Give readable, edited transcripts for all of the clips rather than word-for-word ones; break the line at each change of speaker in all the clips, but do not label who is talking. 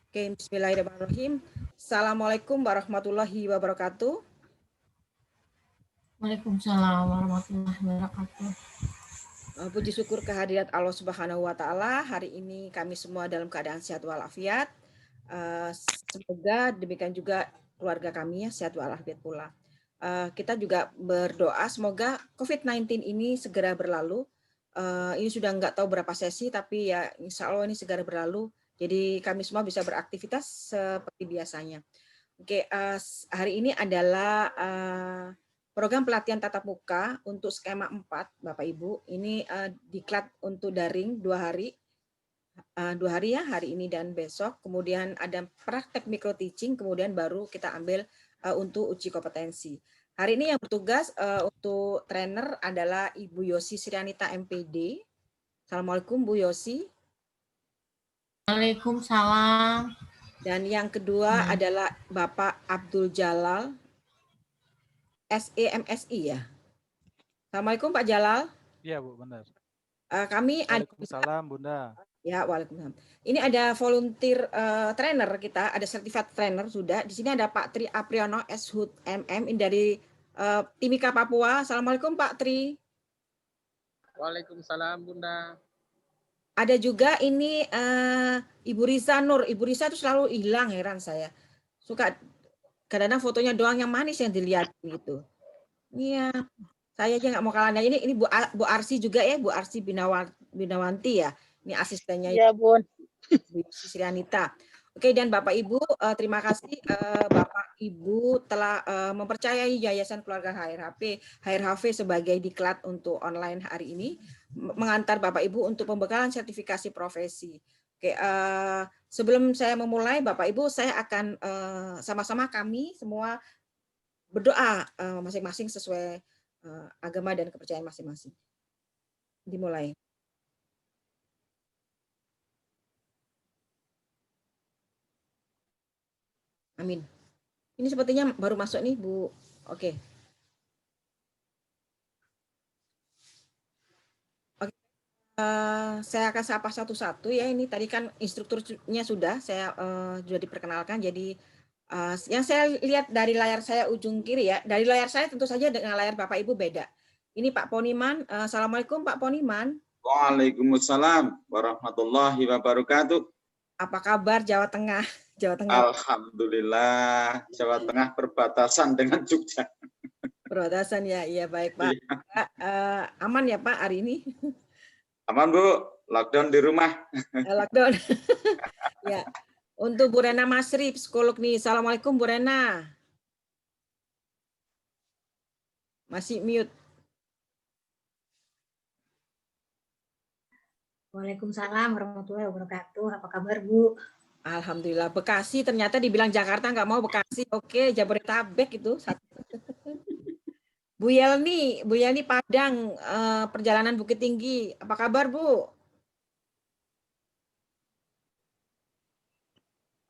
Oke, bismillahirrahmanirrahim. Assalamualaikum warahmatullahi wabarakatuh.
Waalaikumsalam warahmatullahi wabarakatuh.
Puji syukur kehadirat Allah Subhanahu wa taala. Hari ini kami semua dalam keadaan sehat walafiat. Semoga demikian juga keluarga kami ya sehat walafiat pula. Kita juga berdoa semoga COVID-19 ini segera berlalu. Ini sudah nggak tahu berapa sesi, tapi ya insya Allah ini segera berlalu. Jadi kami semua bisa beraktivitas seperti biasanya. Oke, hari ini adalah program pelatihan tatap muka untuk skema 4, Bapak Ibu. Ini diklat untuk daring 2 hari. 2 hari ya, hari ini dan besok. Kemudian ada praktek micro teaching, kemudian baru kita ambil untuk uji kompetensi. Hari ini yang bertugas untuk trainer adalah Ibu Yosi Srianita MPD. Assalamualaikum Bu Yosi.
Waalaikumsalam.
Dan yang kedua adalah Bapak Abdul Jalal, SEMSI ya. Assalamualaikum Pak Jalal.
Iya Bu, benar.
Kami
Waalaikumsalam Bunda.
Ya, waalaikumsalam. Ini ada volunteer trainer kita, ada sertifikat trainer sudah. Di sini ada Pak Tri Apriyono SHUT MM ini dari Timika Papua. Assalamualaikum Pak Tri.
Waalaikumsalam Bunda.
Ada juga ini Ibu Riza Nur. Ibu Riza itu selalu hilang, heran saya. Suka kadang-kadang fotonya doang yang manis yang dilihat gitu. Iya, saya aja nggak mau kalah. Nah, ini Bu Arsi juga ya, Bu Arsi Binawanti ya. Ini asistennya
ya, Bun.
Bu Srianita. Oke, dan Bapak Ibu, terima kasih Bapak Ibu telah mempercayai Yayasan Keluarga HRHV sebagai diklat untuk online hari ini, mengantar Bapak Ibu untuk pembekalan sertifikasi profesi. Oke, sebelum saya memulai, Bapak Ibu, saya akan sama-sama kami semua berdoa masing-masing sesuai agama dan kepercayaan masing-masing. Dimulai. Amin. Ini sepertinya baru masuk nih, Bu. Oke. Oke. Saya akan sapa satu-satu ya. Ini tadi kan instrukturnya sudah saya sudah diperkenalkan. Jadi yang saya lihat dari layar saya ujung kiri ya. Dari layar saya tentu saja dengan layar Bapak Ibu beda. Ini Pak Poniman. Assalamualaikum Pak Poniman.
Waalaikumsalam warahmatullahi wabarakatuh.
Apa kabar Jawa Tengah? Jawa Tengah.
Alhamdulillah, Jawa Tengah perbatasan dengan Jogja.
Perbatasan ya, iya baik Pak. Aman ya Pak hari ini?
Aman Bu, lockdown di rumah.
Lockdown. Ya. Untuk Bu Rena Masri, psikolog nih. Assalamualaikum Bu Rena. Masih mute.
Waalaikumsalam warahmatullahi wabarakatuh. Apa kabar Bu?
Alhamdulillah. Bekasi ternyata dibilang Jakarta nggak mau Bekasi. Oke, Jabodetabek itu. Bu Yelni Padang, perjalanan Bukit Tinggi. Apa kabar Bu?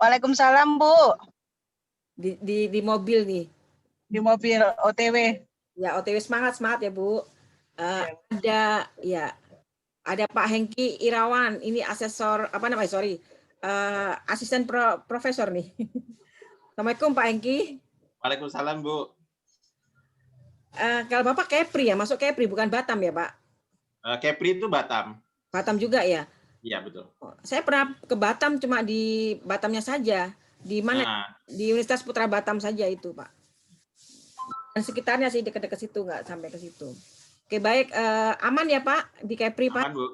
Waalaikumsalam Bu.
Di mobil nih.
Di mobil OTW.
Ya OTW semangat ya Bu. Ada Pak Hengki Irawan. Ini asesor asisten profesor nih. Assalamualaikum Pak Hengki.
Waalaikumsalam Bu.
Kalau Bapak Kepri ya, masuk Kepri bukan Batam ya Pak?
Kepri itu Batam.
Batam juga ya?
Iya betul.
Saya pernah ke Batam cuma di Batamnya saja. Di mana? Di Universitas Putra Batam saja itu Pak. Dan sekitarnya sih dekat-dekat situ, nggak sampai ke situ. Oke baik, aman ya Pak di Kepri Pak?
Aman Bu.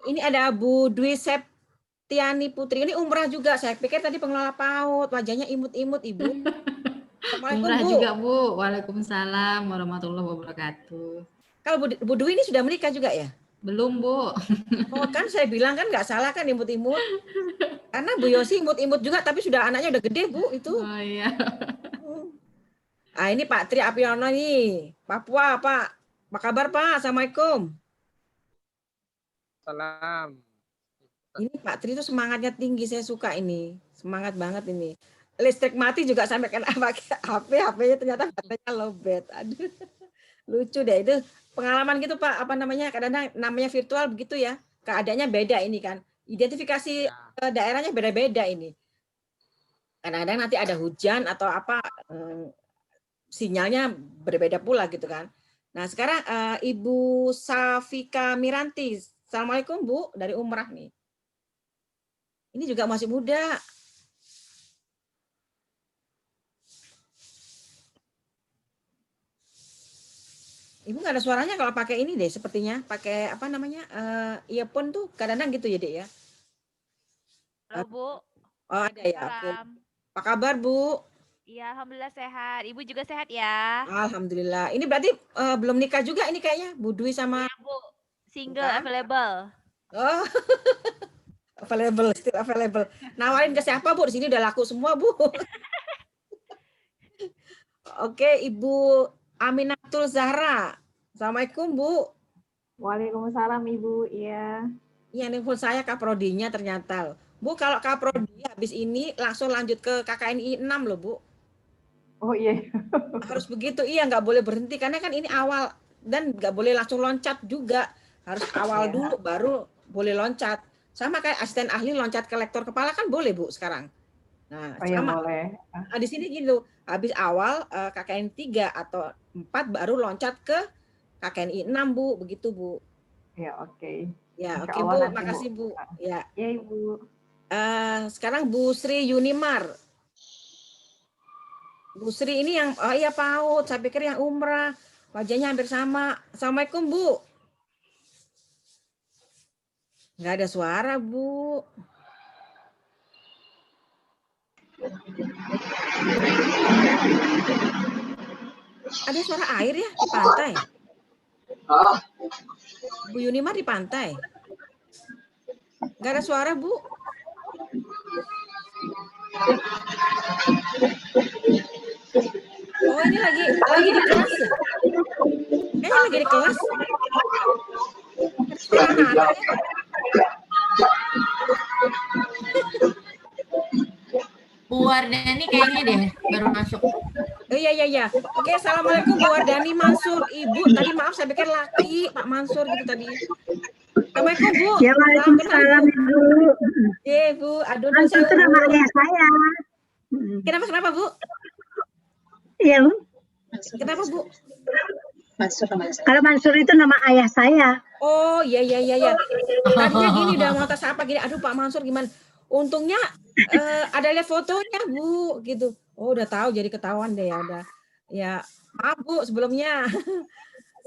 Ini ada Bu Dwi Septiani Putri. Ini umrah juga. Saya pikir tadi pengelola PAUD. Wajahnya imut-imut Ibu.
Umrah juga Bu. Waalaikumsalam warahmatullahi wabarakatuh.
Kalau Bu Dwi ini sudah menikah juga ya?
Belum Bu.
Oh kan saya bilang kan nggak salah kan imut-imut. Karena Bu Yosi imut-imut juga tapi sudah anaknya udah gede Bu itu.
Oh iya.
Ini Pak Tri Apriyono nih. Papua Pak. Apa kabar Pak? Assalamualaikum.
Salam.
Ini Pak Tri itu semangatnya tinggi, saya suka ini. Semangat banget ini. Listrik mati juga sampai kena pakai HP-nya ternyata baterainya lowbat. Aduh. Lucu deh itu pengalaman gitu Pak, apa namanya? Kadang-kadang namanya virtual begitu ya. Keadaannya beda ini kan. Identifikasi daerahnya beda-beda ini. Kadang-kadang nanti ada hujan atau apa, sinyalnya berbeda pula gitu kan. Nah sekarang Ibu Safika Miranti. Assalamualaikum Bu, dari Umrah nih. Ini juga masih muda. Ibu nggak ada suaranya kalau pakai ini deh, sepertinya pakai apa namanya, earphone tuh kadang-kadang gitu ya Dek ya.
Halo Bu.
Oh ada ya. Oke.
Salam.
Apa kabar Bu?
Iya, alhamdulillah sehat. Ibu juga sehat ya?
Alhamdulillah. Ini berarti belum nikah juga ini kayaknya, Bu Dwi sama.
Iya Bu, single
Bukan?
available.
Oh, available, still available. Nawarin ke siapa Bu? Di sini udah laku semua Bu. Oke, Ibu Aminatul Zahra. Assalamualaikum Bu.
Waalaikumsalam Ibu, iya.
Iya, nelfon saya kaprodinya ternyata. Bu, kalau kaprodi habis ini langsung lanjut ke KKNI 6 loh Bu.
Oh iya.
Harus begitu, iya nggak boleh berhenti karena kan ini awal dan nggak boleh langsung loncat juga. Harus awal dulu baru boleh loncat. Sama kayak asisten ahli loncat ke lektor kepala kan boleh Bu sekarang. Nah,
Oh iya
sama.
boleh.
Nah, di sini gitu, habis awal KKN 3 atau 4 baru loncat ke KKNI 6 Bu, begitu Bu.
Ya oke.
Ya,
Insya
oke
Allah
Bu,
nanti,
makasih Bu. Ya.
Ya Ibu.
Sekarang Bu Sri Yunimar. Bu Sri ini yang iya PAUD, saya pikir yang umrah. Wajahnya hampir sama. Assalamualaikum Bu. Nggak ada suara Bu. Ada suara air ya di pantai? Bu Yunimar di pantai? Nggak ada suara Bu. Oh ini lagi di kelas ya? Lagi di kelas. Suara anak ya?
Bu Wardani kayaknya deh baru masuk.
Iya. Oke, assalamualaikum Bu Wardani Mansur. Ibu tadi maaf saya pikir laki Pak Mansur gitu tadi. Assalamualaikum Bu.
Ya, waalaikumsalam Ibu.
Iya Bu, aduh
Mansur itu nama ayah saya.
Kenapa Bu?
Iya Bu.
Kenapa Bu?
Kalau Mansur itu nama ayah saya.
Oh iya. Tadinya gini udah mau tas apa gini. Aduh Pak Mansur gimana? Untungnya ada lihat fotonya Bu gitu. Oh udah tahu jadi ketahuan deh ya udah. Ya maaf Bu sebelumnya.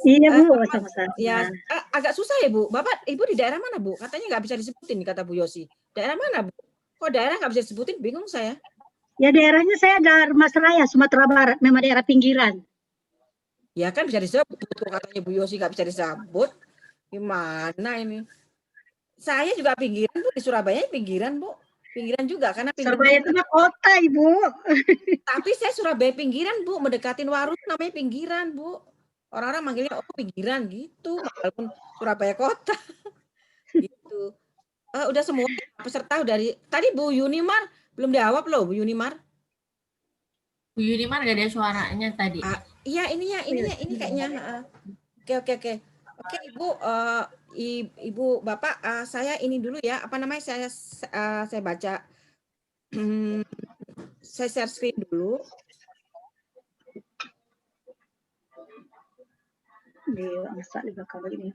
Iya Bu, sama-sama.
Ya agak susah ya Bu. Bapak Ibu di daerah mana Bu? Katanya nggak bisa disebutin kata Bu Yosi. Daerah mana Bu? Kok daerah nggak bisa disebutin? Bingung saya.
Ya daerahnya saya ada Rumah Seraya, Sumatera Barat, memang daerah pinggiran.
Ya kan bisa disebut. Katanya Bu Yosi nggak bisa disebut. Gimana ini? Saya juga pinggiran Bu, di Surabaya pinggiran Bu. Pinggiran juga karena pinggiran.
Surabaya itu mah kota Ibu.
Tapi saya Surabaya pinggiran Bu, mendekatin Warung namanya pinggiran Bu. Orang-orang manggilnya oh pinggiran gitu, walaupun Surabaya kota. Gitu. Udah semua peserta dari tadi Bu Yunimar belum dijawab loh Bu Yunimar.
Bu Yunimar gak ada suaranya tadi.
Iya ini kayaknya. Oke. Oke Ibu, Ibu Bapak, saya ini dulu ya. Apa namanya saya baca. Saya share screen dulu.
Di belakang ini.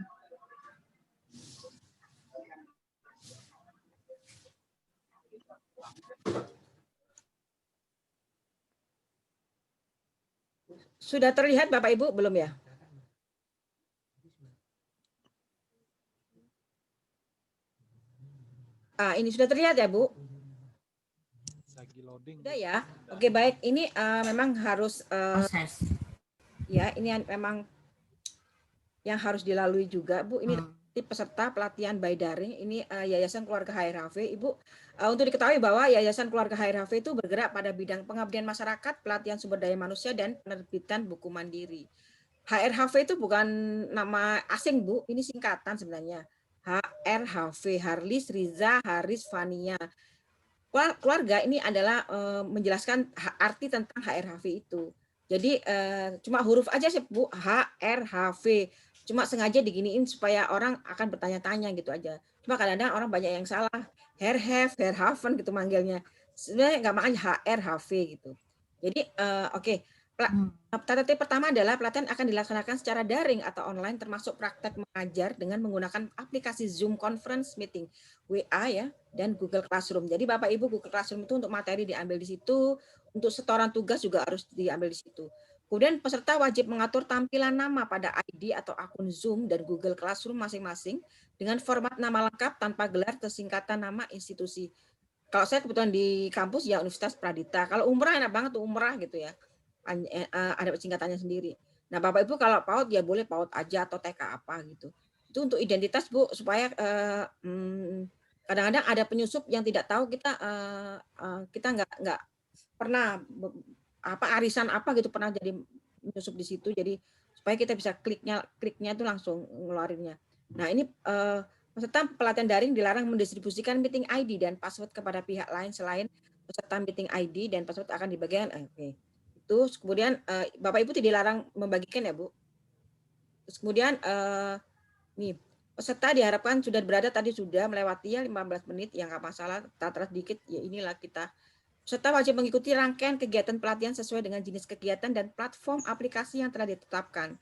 Sudah terlihat Bapak Ibu belum ya? Ini sudah terlihat ya Bu?
Lagi loading.
Sudah ya. Oke baik. Ini memang harus
Proses.
ya ini memang yang harus dilalui juga Bu. Ini peserta pelatihan by daring. Ini Yayasan Keluarga HRHV. Ibu untuk diketahui bahwa Yayasan Keluarga HRHV itu bergerak pada bidang pengabdian masyarakat, pelatihan sumber daya manusia dan penerbitan buku mandiri. HRHV itu bukan nama asing Bu. Ini singkatan sebenarnya. HRHV, Harlis, Riza, Haris, Fania. Keluarga ini adalah menjelaskan arti tentang HRHV itu. Jadi cuma huruf aja sih Bu, HRHV. Cuma sengaja diginiin supaya orang akan bertanya-tanya gitu aja. Cuma kadang-kadang orang banyak yang salah. Haven gitu manggilnya. Sebenarnya nggak makanya HR, HV gitu. Jadi oke. Tata tertib pertama adalah pelatihan akan dilaksanakan secara daring atau online termasuk praktek mengajar dengan menggunakan aplikasi Zoom Conference Meeting, WA ya, dan Google Classroom. Jadi Bapak Ibu Google Classroom itu untuk materi diambil di situ, untuk setoran tugas juga harus diambil di situ. Kemudian peserta wajib mengatur tampilan nama pada ID atau akun Zoom dan Google Classroom masing-masing dengan format nama lengkap tanpa gelar atau singkatan nama institusi. Kalau saya kebetulan di kampus ya Universitas Pradita. Kalau umrah enak banget tuh umrah gitu ya. Ada singkatannya sendiri. Nah, Bapak Ibu kalau PAUD ya boleh PAUD aja atau TK apa gitu. Itu untuk identitas Bu supaya kadang-kadang ada penyusup yang tidak tahu kita nggak pernah arisan apa gitu pernah jadi penyusup di situ. Jadi supaya kita bisa kliknya itu langsung ngeluarinnya. Nah, ini peserta pelatihan daring dilarang mendistribusikan meeting ID dan password kepada pihak lain selain peserta meeting ID dan password akan dibagikan. Terus kemudian Bapak Ibu tidak dilarang membagikan ya Bu. Terus kemudian nih peserta diharapkan sudah berada tadi sudah melewati ya 15 menit yang nggak masalah, tatra dikit ya inilah kita. Peserta wajib mengikuti rangkaian kegiatan pelatihan sesuai dengan jenis kegiatan dan platform aplikasi yang telah ditetapkan.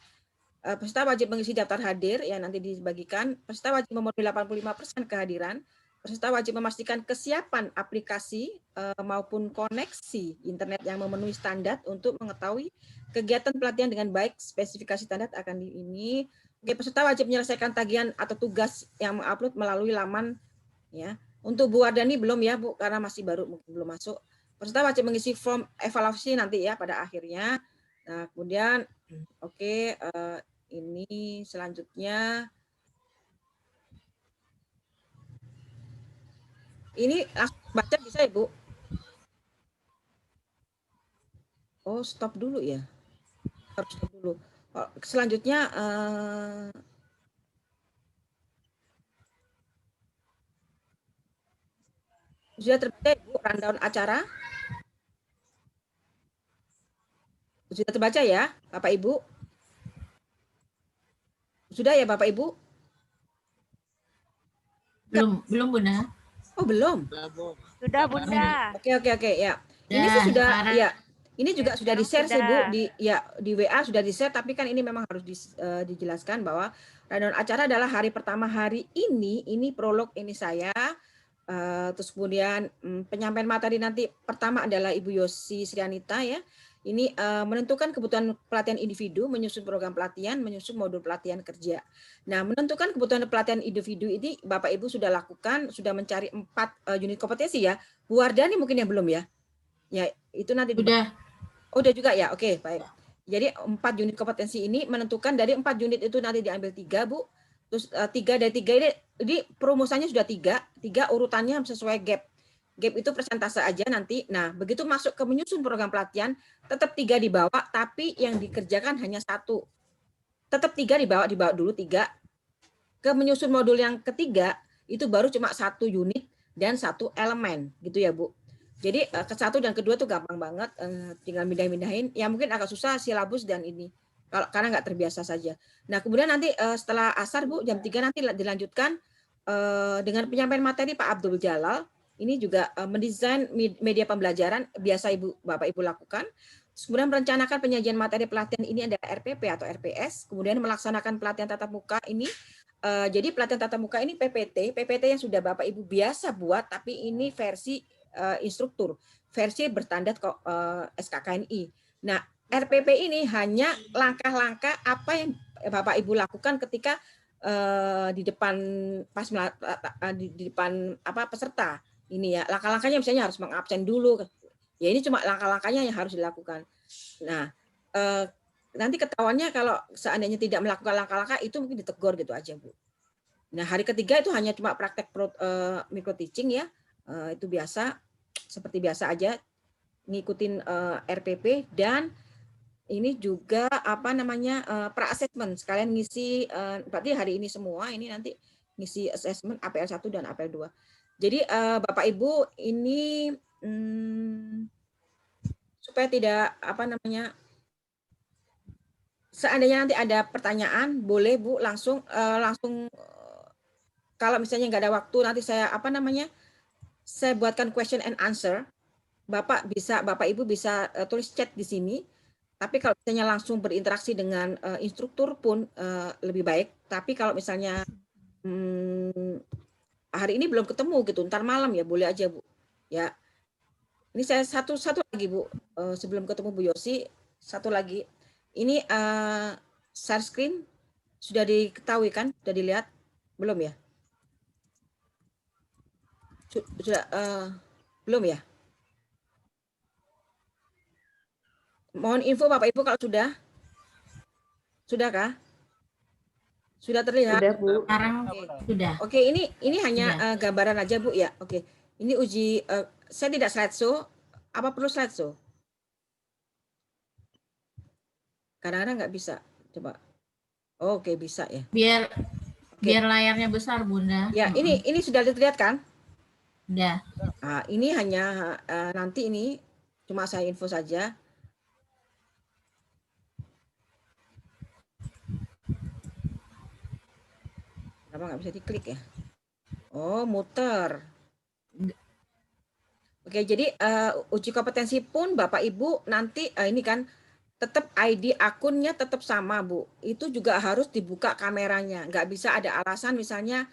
Peserta wajib mengisi daftar hadir yang nanti dibagikan. Peserta wajib memenuhi 85% kehadiran. Peserta wajib memastikan kesiapan aplikasi maupun koneksi internet yang memenuhi standar untuk mengetahui kegiatan pelatihan dengan baik. Spesifikasi standar akan ini. Oke, peserta wajib menyelesaikan tagihan atau tugas yang mengupload melalui laman ya. Untuk Bu Wardani belum ya Bu, karena masih baru mungkin belum masuk. Peserta wajib mengisi form evaluasi nanti ya pada akhirnya. Nah, kemudian oke, ini selanjutnya. Ini langsung baca bisa ya, Bu? Oh, stop dulu ya. Harus stop dulu. Selanjutnya sudah terbaca ya, Bu, rundown acara? Sudah terbaca ya, Bapak Ibu? Sudah ya, Bapak Ibu?
Belum Bunda.
Oh, belum.
Sudah Bunda.
Oke ya. Ini sih sudah ya. Ini juga sudah di-share sih Bu di WA sudah di-share, tapi kan ini memang harus dijelaskan bahwa rundown acara adalah hari pertama hari ini prolog ini saya. Terus kemudian penyampaian materi nanti pertama adalah Ibu Yosi Srianita ya. Ini menentukan kebutuhan pelatihan individu, menyusun program pelatihan, menyusun modul pelatihan kerja. Nah, menentukan kebutuhan pelatihan individu ini Bapak Ibu sudah lakukan, sudah mencari 4 unit kompetensi ya. Bu Wardani mungkin yang belum ya. Ya, itu nanti
Udah.
Oh, udah juga ya. Oke, baik. Jadi 4 unit kompetensi ini menentukan dari 4 unit itu nanti diambil 3, Bu. Terus 3 dari 3 ini perumusannya sudah 3 urutannya sesuai gap. Gap itu persentase aja nanti. Nah, begitu masuk ke menyusun program pelatihan, tetap 3 dibawa, tapi yang dikerjakan hanya 1. Tetap 3 dibawa dulu 3. Ke menyusun modul yang ketiga, itu baru cuma 1 unit dan 1 elemen. Gitu ya, Bu. Jadi ke 1 dan kedua tuh gampang banget, tinggal pindah-pindahin. Ya mungkin agak susah silabus dan ini, karena nggak terbiasa saja. Nah, kemudian nanti setelah asar, Bu, jam 3 nanti dilanjutkan dengan penyampaian materi Pak Abdul Jalal. Ini juga mendesain media pembelajaran biasa Bapak Ibu lakukan. Kemudian merencanakan penyajian materi pelatihan ini adalah RPP atau RPS. Kemudian melaksanakan pelatihan tatap muka ini. Jadi pelatihan tatap muka ini PPT yang sudah Bapak Ibu biasa buat, tapi ini versi instruktur, versi berstandar SKKNI. Nah, RPP ini hanya langkah-langkah apa yang Bapak Ibu lakukan ketika di depan peserta. Ini ya, langkah-langkahnya misalnya harus mengabsen dulu. Ya ini cuma langkah-langkahnya yang harus dilakukan. Nah, nanti ketahuannya kalau seandainya tidak melakukan langkah-langkah itu mungkin ditegur gitu aja, Bu. Nah, hari ketiga itu hanya cuma praktek micro teaching ya. Itu biasa, seperti biasa aja ngikutin RPP, dan ini juga pra-assessment sekalian ngisi, berarti hari ini semua ini nanti ngisi assessment APL 1 dan APL 2. Jadi Bapak Ibu ini supaya tidak seandainya nanti ada pertanyaan, boleh Bu langsung kalau misalnya nggak ada waktu, nanti saya saya buatkan question and answer. Bapak Ibu bisa tulis chat di sini. Tapi kalau misalnya langsung berinteraksi dengan instruktur pun lebih baik. Tapi kalau misalnya hari ini belum ketemu gitu, ntar malam ya boleh aja Bu. Ya, ini saya satu lagi Bu, sebelum ketemu Bu Yosi, satu lagi. Ini share screen sudah diketahui kan? Sudah dilihat? Belum ya? Sudah belum ya? Mohon info Bapak Ibu kalau sudah. Sudahkah? Sudah terlihat?
Sudah, Bu.
Sekarang sudah.
Oke, ini hanya gambaran aja Bu ya. Oke. Ini uji saya tidak slideshow. Apa perlu slideshow? Kadang-kadang nggak bisa. Coba. Oke, bisa ya.
Biar layarnya besar, Bunda.
Ya, ini sudah terlihat kan?
Udah.
Nah, ini hanya nanti ini cuma saya info saja. Kenapa nggak bisa diklik ya? Oh, muter. Oke, jadi uji kompetensi pun Bapak Ibu nanti ini kan tetap ID akunnya tetap sama Bu. Itu juga harus dibuka kameranya. Nggak bisa ada alasan misalnya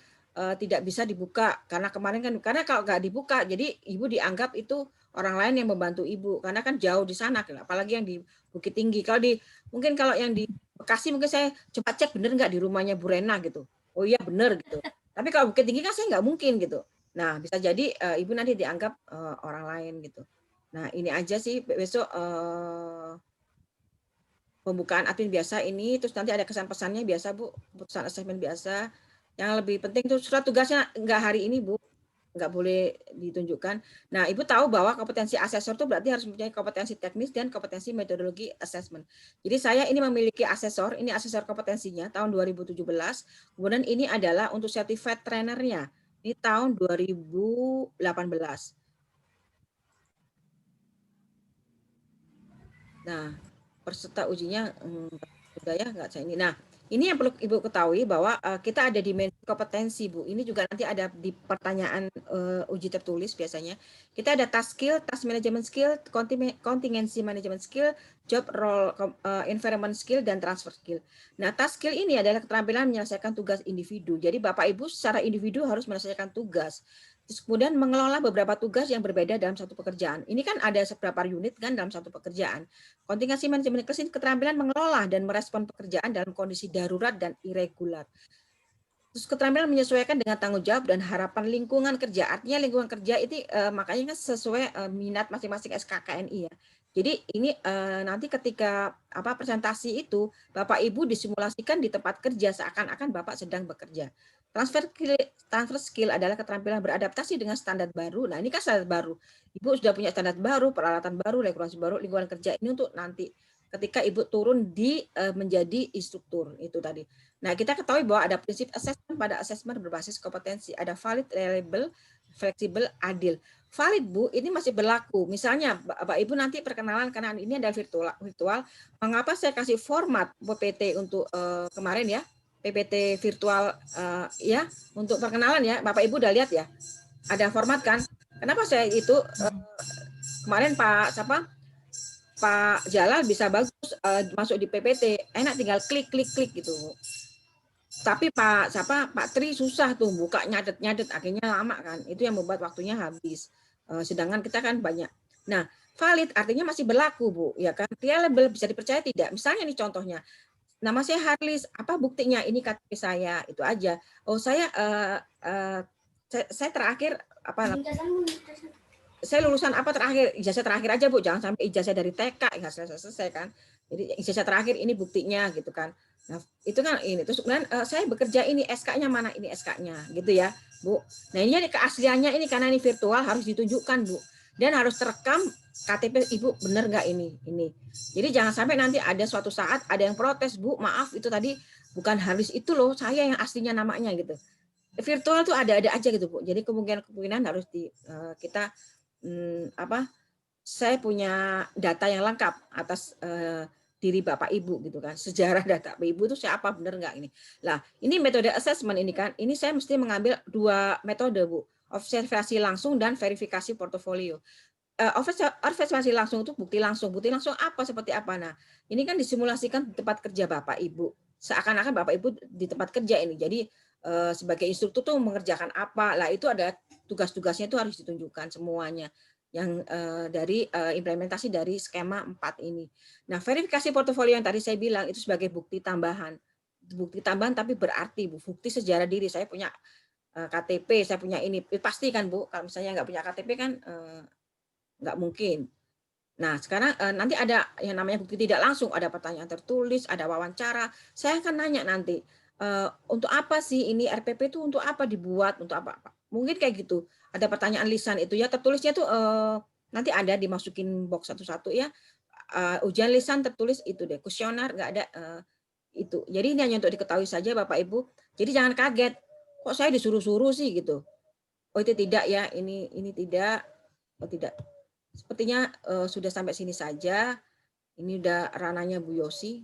tidak bisa dibuka karena kemarin kan karena kalau nggak dibuka jadi Ibu dianggap itu orang lain yang membantu Ibu karena kan jauh di sana, apalagi yang di Bukit Tinggi. Mungkin kalau yang di Bekasi mungkin saya coba cek bener nggak di rumahnya Bu Rena gitu. Oh iya bener gitu. Tapi kalau Bukit Tinggi kan saya nggak mungkin gitu. Nah bisa jadi Ibu nanti dianggap orang lain gitu. Nah ini aja sih besok pembukaan admin biasa ini, terus nanti ada kesan pesannya biasa Bu, keputusan asesmen biasa. Yang lebih penting itu surat tugasnya nggak hari ini Bu, nggak boleh ditunjukkan. Nah Ibu tahu bahwa kompetensi asesor itu berarti harus mempunyai kompetensi teknis dan kompetensi metodologi assessment. Jadi saya ini memiliki asesor, ini asesor kompetensinya tahun 2017, kemudian ini adalah untuk certified trainernya, ini tahun 2018. Nah, peserta ujinya sudah ya nggak saya ini. Nah, ini yang perlu Ibu ketahui bahwa kita ada dimensi kompetensi Bu. Ini juga nanti ada di pertanyaan uji tertulis biasanya. Kita ada task skill, task management skill, contingency management skill, job role environment skill dan transfer skill. Nah, task skill ini adalah keterampilan menyelesaikan tugas individu. Jadi Bapak Ibu secara individu harus menyelesaikan tugas. Terus kemudian mengelola beberapa tugas yang berbeda dalam satu pekerjaan. Ini kan ada beberapa unit kan dalam satu pekerjaan. Contingency management skill keterampilan mengelola dan merespon pekerjaan dalam kondisi darurat dan irregular. Terus keterampilan menyesuaikan dengan tanggung jawab dan harapan lingkungan kerja. Artinya lingkungan kerja itu makanya kan sesuai minat masing-masing SKKNI ya. Jadi ini nanti ketika presentasi itu Bapak Ibu disimulasikan di tempat kerja seakan-akan Bapak sedang bekerja. Transfer skill adalah keterampilan beradaptasi dengan standar baru. Nah, ini kan standar baru. Ibu sudah punya standar baru, peralatan baru, regulasi baru, lingkungan kerja ini untuk nanti ketika Ibu turun di menjadi instruktur itu tadi. Nah, kita ketahui bahwa ada prinsip assessment pada assessment berbasis kompetensi. Ada valid, reliable, fleksibel, adil. Valid Bu, ini masih berlaku. Misalnya Bapak Ibu nanti perkenalan karena ini ada virtual. Mengapa saya kasih format PPT untuk kemarin ya? PPT virtual ya untuk perkenalan ya. Bapak Ibu udah lihat ya. Ada format kan? Kenapa saya itu kemarin Pak Jalal bisa bagus masuk di PPT. Enak tinggal klik gitu. Tapi Pak Tri susah tuh buka nyadet akhirnya lama kan. Itu yang membuat waktunya habis. Sedangkan kita kan banyak. Nah, valid artinya masih berlaku, Bu, ya kan? Reliable bisa dipercaya tidak? Misalnya nih contohnya. Nama saya Harlis, apa buktinya? Ini KTP saya, itu aja. Oh, saya terakhir saya lulusan apa terakhir? Ijazah terakhir aja, Bu. Jangan sampai ijazah dari TK, nggak selesai kan. Jadi ijazah terakhir ini buktinya gitu kan. Nah, itu kan ini. Terus kemudian saya bekerja ini SK-nya mana? Ini SK-nya gitu ya, Bu. Nah, ini keasliannya ini karena ini virtual harus ditunjukkan, Bu. Dan harus terekam KTP Ibu benar nggak ini. Jadi jangan sampai nanti ada suatu saat ada yang protes, Bu, maaf itu tadi bukan Harlis itu loh, saya yang aslinya namanya gitu. Virtual tuh ada-ada aja gitu, Bu. Jadi kemungkinan harus kita saya punya data yang lengkap atas diri Bapak Ibu gitu kan. Sejarah data Bapak Ibu itu siapa, benar nggak ini. Lah, ini metode assessment ini kan, ini saya mesti mengambil 2 metode, Bu. Observasi langsung dan verifikasi portofolio. Observasi langsung itu bukti langsung. Bukti langsung apa, seperti apa? Nah, ini kan disimulasikan di tempat kerja Bapak Ibu. Seakan-akan Bapak Ibu di tempat kerja ini. Jadi sebagai instruktur tuh mengerjakan apa. Lah, itu ada tugas-tugasnya itu harus ditunjukkan semuanya yang dari implementasi dari skema 4 ini. Nah, verifikasi portofolio yang tadi saya bilang itu sebagai bukti tambahan. Bukti tambahan tapi berarti, Bu. Bukti sejarah diri. Saya punya KTP, saya punya ini. Pasti kan, Bu, kalau misalnya nggak punya KTP kan nggak mungkin. Nah, sekarang nanti ada yang namanya bukti tidak langsung, ada pertanyaan tertulis, ada wawancara. Saya akan nanya nanti, untuk apa sih ini RPP itu, untuk apa dibuat, untuk apa? Mungkin kayak gitu. Ada pertanyaan lisan itu ya, tertulisnya tuh nanti ada dimasukin box satu-satu ya. Ujian lisan tertulis itu deh, kuesioner nggak ada itu. Jadi ini hanya untuk diketahui saja Bapak Ibu. Jadi jangan kaget, kok saya disuruh-suruh sih gitu. Oh itu tidak ya, ini tidak, oh tidak. Sepertinya sudah sampai sini saja. Ini udah rananya Bu Yosi.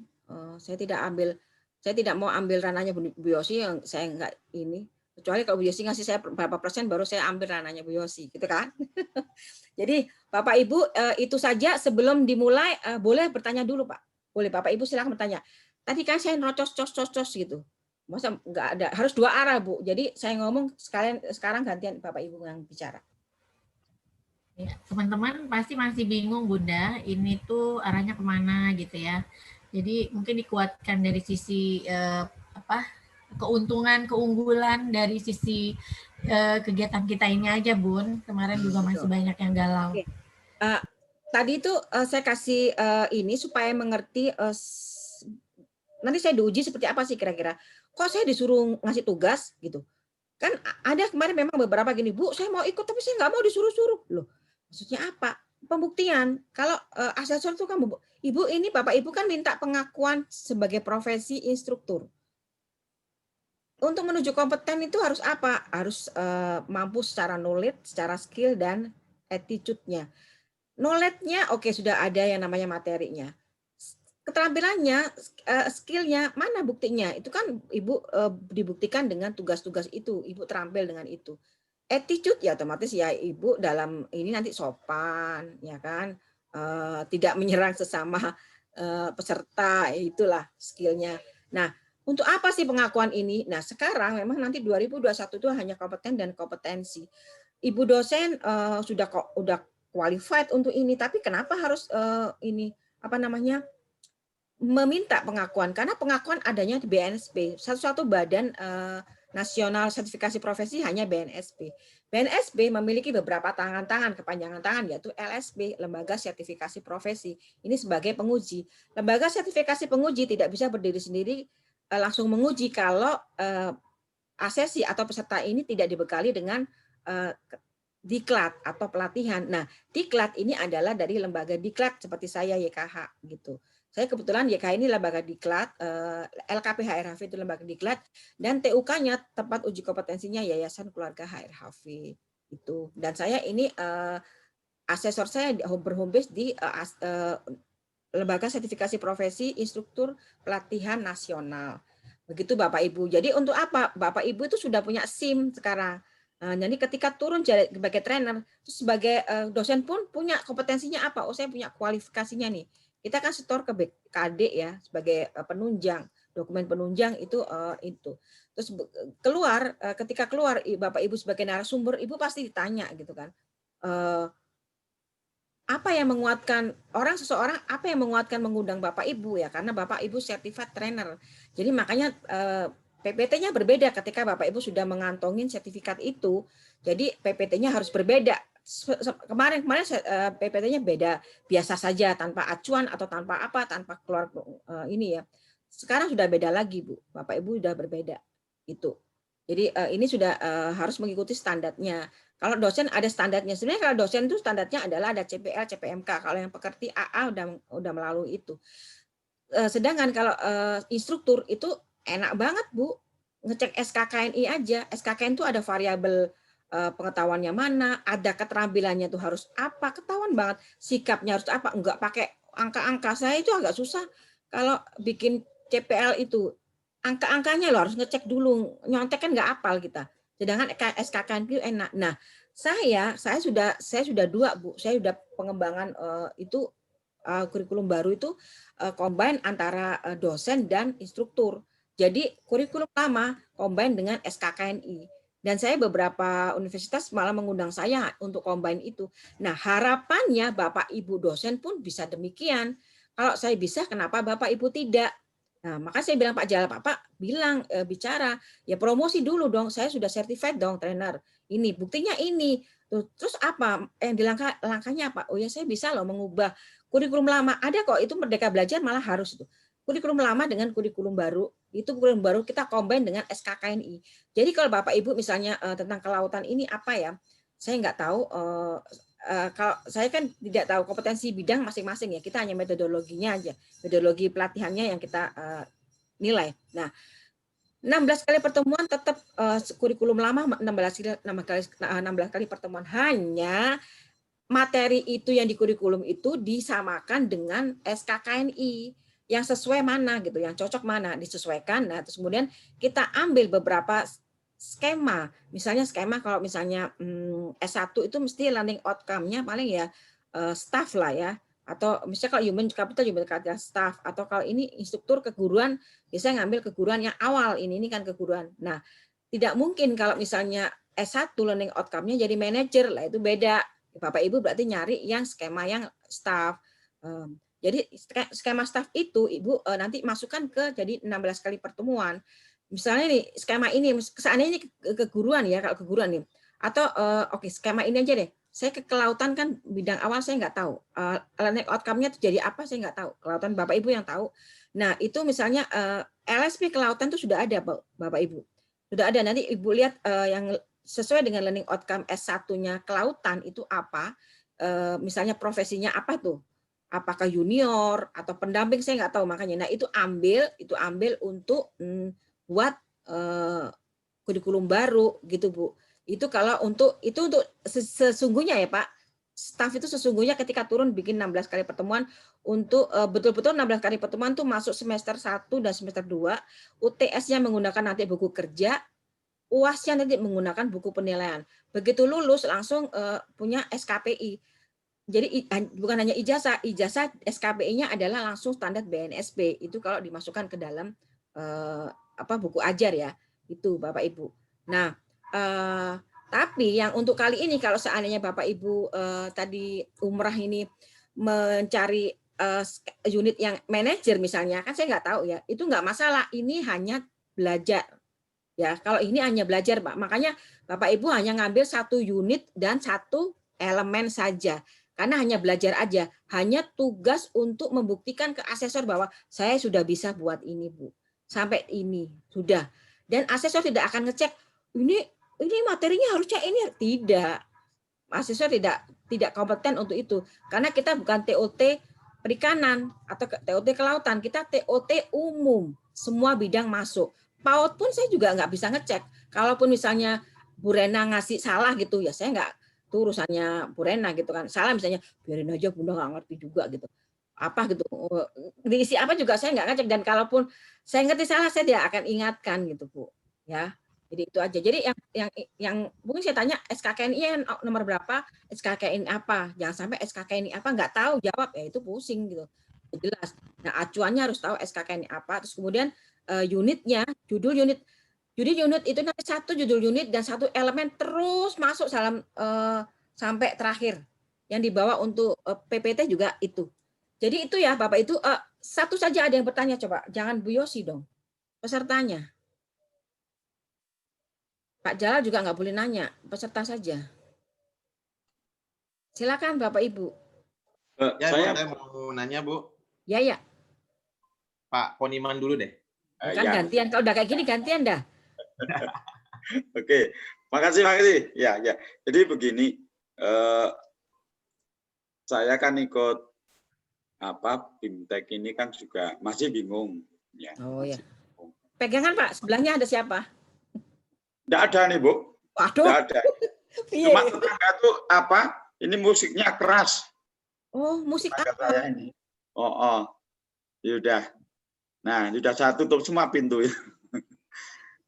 Saya tidak mau ambil rananya Bu Yosi, yang saya enggak ini. Kecuali kalau Bu Yosi ngasih saya berapa persen, baru saya ambil rananya Bu Yosi, gitu kan? Jadi Bapak Ibu itu saja. Sebelum dimulai boleh bertanya dulu Pak. Boleh Bapak Ibu silakan bertanya. Tadi kan saya nerocos gitu. Masa enggak ada, harus 2 arah Bu. Jadi saya ngomong sekalian, sekarang gantian Bapak Ibu yang bicara.
Ya, teman-teman pasti masih bingung Bunda, ini tuh arahnya kemana gitu ya. Jadi mungkin dikuatkan dari sisi keuntungan, keunggulan dari sisi kegiatan kita ini aja Bun. Kemarin juga masih banyak yang galau.
Oke. Tadi itu saya kasih ini supaya mengerti, nanti saya diuji seperti apa sih kira-kira. Kok saya disuruh ngasih tugas gitu. Kan ada kemarin memang beberapa gini, Bu, saya mau ikut tapi saya nggak mau disuruh-suruh. Loh, maksudnya apa? Pembuktian. Kalau asesor itu kan, Ibu ini Bapak Ibu kan minta pengakuan sebagai profesi instruktur. Untuk menuju kompeten itu harus apa? Harus mampu secara knowledge, secara skill dan attitude-nya. Knowledge-nya oke, sudah ada yang namanya materinya. Keterampilannya, skill-nya, mana buktinya? Itu kan Ibu dibuktikan dengan tugas-tugas itu. Ibu terampil dengan itu. Attitude ya otomatis ya Ibu dalam ini nanti sopan, ya kan? Tidak menyerang sesama peserta, itulah skill-nya. Nah, untuk apa sih pengakuan ini? Nah, sekarang memang nanti 2021 itu hanya kompeten dan kompetensi. Ibu dosen sudah qualified untuk ini, tapi kenapa harus meminta pengakuan? Karena pengakuan adanya di BNSP, satu-satu badan nasional sertifikasi profesi hanya BNSP. BNSP memiliki beberapa tangan kepanjangan tangan, yaitu LSP, Lembaga Sertifikasi Profesi. Ini sebagai penguji. Lembaga sertifikasi penguji tidak bisa berdiri sendiri langsung menguji kalau asesi atau peserta ini tidak dibekali dengan diklat atau pelatihan. Nah, diklat ini adalah dari lembaga diklat seperti saya YKH gitu. Saya kebetulan YKH ini lembaga diklat, LKP-HRHV itu lembaga diklat, dan TUK-nya tempat uji kompetensinya Yayasan Keluarga HRHV itu. Dan saya ini asesor saya berhome base di Lembaga Sertifikasi Profesi Instruktur Pelatihan Nasional. Begitu Bapak Ibu. Jadi untuk apa? Bapak Ibu itu sudah punya SIM sekarang. Jadi ketika turun sebagai trainer, terus sebagai dosen pun punya kompetensinya apa? Oh, saya punya kualifikasinya nih. Kita kan setor ke BKD ya sebagai penunjang, dokumen penunjang itu. Terus ketika keluar Bapak Ibu sebagai narasumber, Ibu pasti ditanya gitu kan. Apa yang menguatkan seseorang, apa yang menguatkan mengundang Bapak Ibu ya, karena Bapak Ibu certified trainer. Jadi makanya PPT-nya berbeda ketika Bapak Ibu sudah mengantongin sertifikat itu. Jadi PPT-nya harus berbeda. Kemarin PPT-nya beda, biasa saja tanpa acuan atau tanpa keluar ini ya. Sekarang sudah beda lagi Bu, Bapak Ibu sudah berbeda itu. Jadi ini sudah harus mengikuti standarnya. Kalau dosen ada standarnya. Sebenarnya kalau dosen itu standarnya adalah ada CPL, CPMK. Kalau yang pekerti AA udah melalui itu. Sedangkan kalau instruktur itu enak banget Bu, ngecek SKKNI aja. SKKN itu ada variabel pengetahuannya mana, ada keterampilannya tuh harus apa, ketahuan banget. Sikapnya harus apa, enggak pakai angka-angka. Saya itu agak susah kalau bikin CPL itu angka-angkanya lo harus ngecek dulu, nyontek kan nggak hafal kita. Sedangkan SKKNP enak. Nah, saya sudah 2 Bu, saya sudah pengembangan itu kurikulum baru itu combine antara dosen dan instruktur. Jadi kurikulum lama combine dengan SKKNI. Dan saya beberapa universitas malah mengundang saya untuk combine itu. Nah, harapannya Bapak Ibu dosen pun bisa demikian. Kalau saya bisa, kenapa Bapak Ibu tidak? Nah, maka saya bilang Pak Jalal, Pak bilang bicara, ya promosi dulu dong. Saya sudah certified dong trainer. Ini buktinya ini. Terus apa? Yang langkahnya apa? Oh ya, saya bisa loh mengubah kurikulum lama. Ada kok, itu Merdeka Belajar malah harus itu. Kurikulum lama dengan kurikulum baru, itu kurikulum baru kita combine dengan SKKNI. Jadi kalau Bapak Ibu misalnya tentang kelautan ini apa ya, saya nggak tahu, kalau saya kan tidak tahu kompetensi bidang masing-masing ya, kita hanya metodologinya aja, metodologi pelatihannya yang kita nilai. Nah, 16 kali pertemuan tetap kurikulum lama 16 kali pertemuan, hanya materi itu yang di kurikulum itu disamakan dengan SKKNI. Yang sesuai mana gitu, yang cocok mana disesuaikan. Nah, terus kemudian kita ambil beberapa skema. Misalnya skema kalau misalnya S1 itu mesti learning outcome-nya paling ya staff lah ya. Atau misalnya kalau human capital staff, atau kalau ini instruktur keguruan biasanya ngambil keguruan yang awal, ini kan keguruan. Nah, tidak mungkin kalau misalnya S1 learning outcome-nya jadi manajer lah, itu beda. Bapak Ibu berarti nyari yang skema yang staff. Jadi skema staff itu Ibu nanti masukkan ke jadi 16 kali pertemuan. Misalnya nih skema ini, seandainya ini keguruan ya, kalau keguruan nih. Atau oke, skema ini aja deh. Saya ke kelautan kan bidang awal saya nggak tahu. Learning outcome-nya jadi apa saya nggak tahu. Kelautan Bapak Ibu yang tahu. Nah, itu misalnya LSP kelautan itu sudah ada Bapak Ibu. Sudah ada, nanti Ibu lihat yang sesuai dengan learning outcome S1-nya kelautan itu apa. Misalnya profesinya apa tuh? Apakah junior atau pendamping, saya nggak tahu makanya. Nah, itu ambil untuk buat kurikulum baru gitu Bu. Itu kalau untuk sesungguhnya ya Pak, staf itu sesungguhnya ketika turun bikin 16 kali pertemuan untuk betul-betul 16 kali pertemuan tuh masuk semester 1 dan semester 2, UTS-nya menggunakan nanti buku kerja, UAS-nya nanti menggunakan buku penilaian. Begitu lulus langsung punya SKPI. Jadi bukan hanya ijazah SKPI-nya adalah langsung standar BNSP. Itu kalau dimasukkan ke dalam buku ajar ya, itu Bapak Ibu. Nah, tapi yang untuk kali ini kalau seandainya Bapak Ibu tadi umrah ini mencari unit yang manajer misalnya, kan saya nggak tahu ya, itu nggak masalah. Ini hanya belajar. Ya, kalau ini hanya belajar, Pak. Makanya Bapak Ibu hanya ngambil 1 unit dan 1 elemen saja. Karena hanya belajar aja, hanya tugas untuk membuktikan ke asesor bahwa saya sudah bisa buat ini, Bu. Sampai ini sudah. Dan asesor tidak akan ngecek ini materinya harusnya ini, tidak. Asesor tidak kompeten untuk itu. Karena kita bukan TOT perikanan atau TOT kelautan, kita TOT umum, semua bidang masuk. PAUD pun saya juga nggak bisa ngecek. Kalaupun misalnya Bu Rena ngasih salah gitu, ya saya nggak, itu urusannya Bu Rena gitu kan. Salah misalnya, biarin aja Bunda nggak ngerti juga gitu. Apa gitu, diisi apa juga saya nggak ngecek. Dan kalaupun saya ngerti salah, saya tidak akan ingatkan gitu Bu. Ya, jadi itu aja. Jadi yang mungkin saya tanya SKKNI nomor berapa, SKKNI apa. Jangan sampai SKKNI apa nggak tahu jawab, ya itu pusing gitu. Jelas. Nah, acuannya harus tahu SKKNI apa. Terus kemudian unitnya, judul unit itu nanti 1 judul unit dan 1 elemen terus masuk dalam sampai terakhir. Yang dibawa untuk PPT juga itu. Jadi itu ya Bapak itu satu saja ada yang bertanya, coba jangan Bu Yosi dong pesertanya. Pak Jalal juga nggak boleh nanya, peserta saja. Silakan Bapak Ibu.
Ya, saya mau nanya Bu.
Ya.
Pak Poniman dulu deh.
Kan gantian, kalau udah kayak gini gantian dah.
Oke, makasih. Ya. Jadi begini, saya kan ikut BIMTEK ini kan juga masih bingung. Ya,
oh ya. Pegangan Pak, sebelahnya ada siapa?
Tidak ada nih Bu.
Waduh.
Tidak ada. Cuma tetangga tuh ini musiknya keras.
Oh, musik apa?
Saya ini. Oh. Yaudah. Nah, sudah saya tutup semua pintu.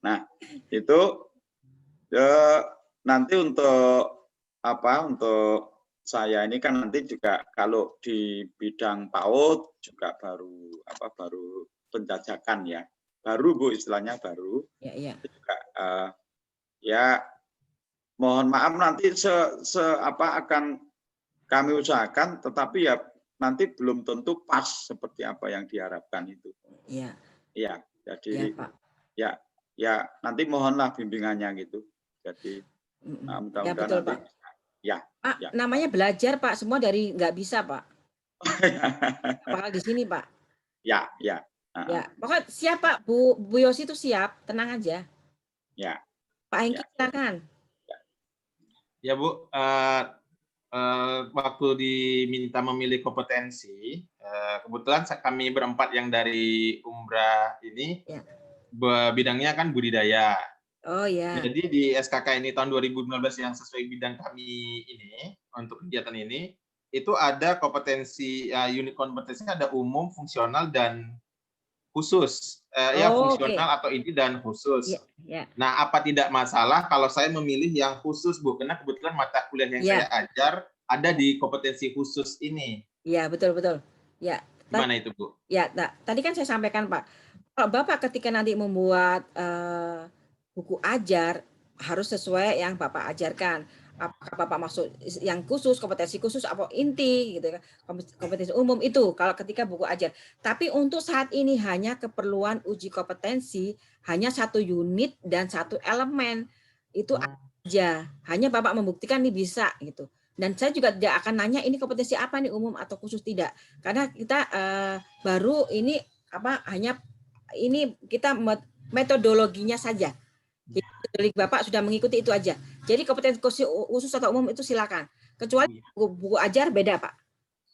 Nah, itu nanti untuk apa? Untuk saya ini kan nanti juga kalau di bidang PAUD juga baru penjajakan ya. Baru Bu, istilahnya baru.
Ya.
Juga ya mohon maaf nanti akan kami usahakan, tetapi ya nanti belum tentu pas seperti apa yang diharapkan itu.
Iya.
Ya, jadi
Pak.
ya nanti mohonlah bimbingannya gitu. Jadi mudah-mudahan
betul,
nanti
Pak.
ya.
Pak,
Ya.
namanya belajar Pak, semua dari nggak bisa Pak. Apalagi di sini Pak.
Ya.
Ya, pokoknya siap Pak. Bu Yosi itu siap, tenang aja.
Ya.
Pak Hengki silakan.
Ya Bu, waktu diminta memilih kompetensi, kebetulan kami berempat yang dari Umrah ini bidangnya kan budidaya.
Oh ya.
Jadi di SKK ini tahun 2015 yang sesuai bidang kami ini untuk kegiatan ini itu ada kompetensi unit kompetensinya ada umum, fungsional dan khusus. Fungsional atau inti dan khusus.
Ya.
Nah, apa tidak masalah kalau saya memilih yang khusus, Bu? Karena kebetulan mata kuliah yang saya ajar ada di kompetensi khusus ini.
Iya, betul. Ya.
Gimana itu, Bu?
Ya, tadi kan saya sampaikan, Pak. Kalau Bapak ketika nanti membuat buku ajar, harus sesuai yang Bapak ajarkan. Apakah Bapak maksud yang khusus, kompetensi khusus, apa inti, gitu kan? Kompetensi umum itu kalau ketika buku ajar. Tapi untuk saat ini hanya keperluan uji kompetensi, hanya 1 unit dan 1 elemen. Itu aja. Hanya Bapak membuktikan nih bisa, gitu. Dan saya juga tidak akan nanya ini kompetensi apa nih, umum atau khusus, tidak. Karena kita baru ini hanya ini kita metodologinya saja. Jadi Bapak sudah mengikuti itu aja. Jadi kompetensi khusus atau umum itu silakan. Kecuali buku ajar beda Pak.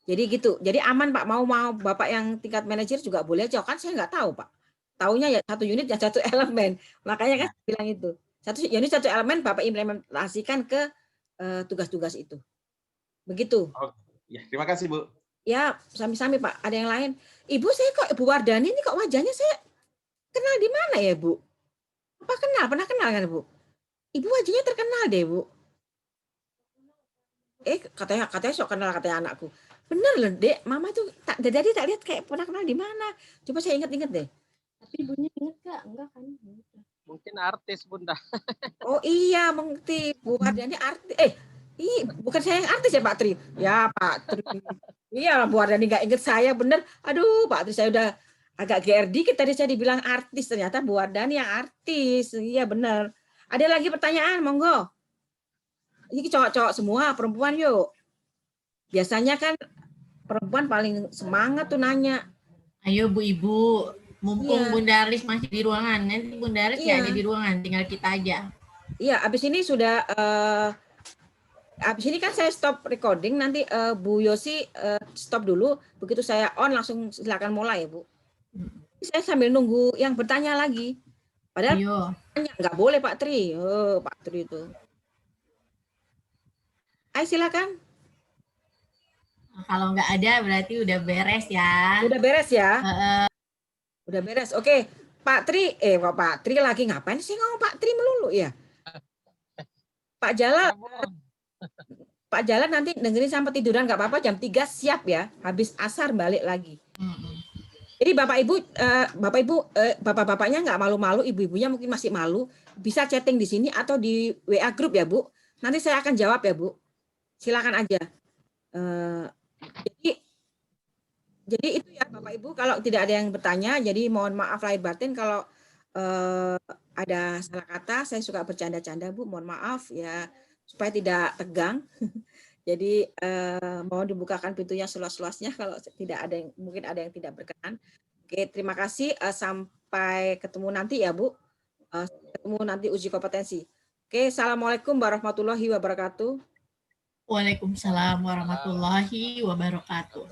Jadi gitu. Jadi aman Pak. Mau Bapak yang tingkat manajer juga boleh aja. Kan saya nggak tahu Pak. Taunya ya 1 unit ya 1 elemen. Makanya kan saya bilang itu. 1 unit 1 elemen Bapak implementasikan ke tugas-tugas itu. Begitu.
Ya, terima kasih Bu.
Ya, sami-sami Pak. Ada yang lain. Ibu saya kok Bu Wardani ini kok wajahnya saya kenal di mana ya Bu? Apa pernah kenal kan Bu? Ibu wajahnya terkenal deh Bu. Katanya sok kenal katanya anakku. Bener loh Dek, Mama tuh dari tak lihat kayak pernah kenal di mana. Coba saya inget-inget deh.
Tapi ibunya inget gak? Enggak kan?
Mungkin artis Bunda.
Oh iya, mengerti. Bu Wardani artis. Bukan saya yang artis ya Pak Tri. Ya Pak Tri. Iya Bu Wardani nggak inget saya bener. Aduh Pak Tri, saya udah agak GR dikit tadi saya dibilang artis, ternyata Bu Wardani yang artis. Iya bener. Ada lagi pertanyaan, monggo. Ini cowok-cowok semua, perempuan yuk. Biasanya kan perempuan paling semangat tuh nanya.
Ayo Bu Ibu, mumpung Bunda Aris masih di ruangan. Nanti Bunda Aris nggak ada di ruangan, tinggal kita aja.
Iya, abis ini sudah... Abis ini kan saya stop recording, nanti Bu Yosi stop dulu. Begitu saya on langsung silakan mulai ya Bu. Saya sambil nunggu yang bertanya lagi. Padahal nggak boleh Pak Tri. Pak Tri itu. Ayo silakan.
Kalau nggak ada berarti udah beres ya.
Udah beres ya. Udah beres. Oke, Pak Tri. Pak Tri lagi ngapain sih ngomong Pak Tri melulu ya? Pak Jalal. Pak Jalal nanti dengerin sampai tiduran nggak apa-apa, jam 3 siap ya. Habis asar balik lagi. Jadi bapak-bapaknya nggak malu-malu, ibu-ibunya mungkin masih malu, bisa chatting di sini atau di WA group ya Bu. Nanti saya akan jawab ya Bu. Silakan aja. Jadi itu ya Bapak Ibu, kalau tidak ada yang bertanya, jadi mohon maaf lahir batin kalau ada salah kata, saya suka bercanda-canda Bu, mohon maaf ya supaya tidak tegang. Jadi mohon dibukakan pintunya seluas-luasnya kalau tidak ada yang mungkin ada yang tidak berkenan. Oke, terima kasih. Sampai ketemu nanti ya Bu. Ketemu nanti uji kompetensi. Oke, assalamualaikum warahmatullahi wabarakatuh.
Waalaikumsalam warahmatullahi wabarakatuh.